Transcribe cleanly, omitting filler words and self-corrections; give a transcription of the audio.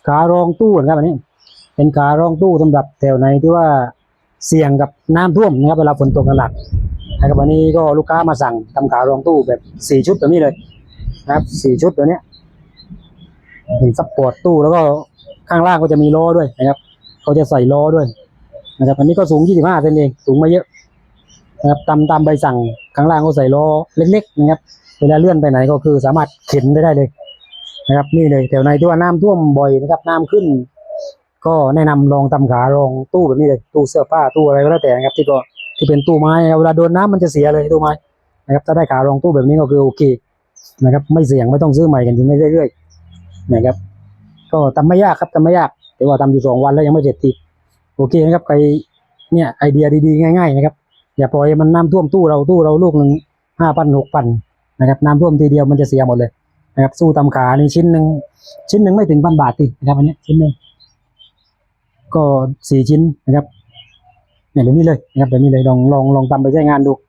ขารองตู้นะครับอันนี้เป็นขารองตู้สำหรับแถวไหนที่ว่าเสี่ยงกับน้ำท่วมนะครับเวลาฝนตกหนักนะครับวันนี้ก็ลูกค้ามาสั่งทำขารองตู้แบบ4 ชุดแบบนี้เลยนะครับ4 ชุดแบบนี้เป็นซัพพอร์ตตู้แล้วก็ข้างล่างก็จะมีล้อด้วยนะครับเขาจะใส่ล้อด้วยนะครับอันนี้ก็สูง25 เซนเองสูงมาเยอะนะครับตามใบสั่งข้างล่างก็ใส่ล้อเล็กๆนะครับเวลาเลื่อนไปไหนก็คือสามารถเข็นไปได้เลยนะครับนี่เลยแถวไหนที่ว่าน้ำท่วมบ่อยนะครับน้ำขึ้นก็แนะนำลองทำขารองตู้แบบนี้เลยตู้เสื้อผ้าตู้อะไรก็แล้วแต่นะครับที่เป็นตู้ไม้เวลาโดนน้ำมันจะเสียเลยตู้ไม้นะครับถ้าได้ขารองตู้แบบนี้ก็คือโอเคนะครับไม่เสี่ยงไม่ต้องซื้อใหม่กันอยู่เรื่อยๆนะครับก็ทำไม่ยากครับทำไม่ยากแต่ว่าทำอยู่2 วันแล้วยังไม่เสร็จทีโอเคนะครับใครเนี่ยไอเดียดีๆง่ายๆนะครับอย่าปล่อยมันน้ำท่วมตู้เราลูกหนึ่ง5,000 6,000นะครับน้ำท่วมทีเดียวมันจะเสียหมดเลยนะครับสู้ทำขานี่ชิ้นหนึ่งไม่ถึง1,000 บาททีนะครับอันนี้ชิ้นหนึ่งก็4 ชิ้นนะครับเนี่ยแบบนี้เลยนะครับแบบนี้เลยลองทำไปใช้งานดู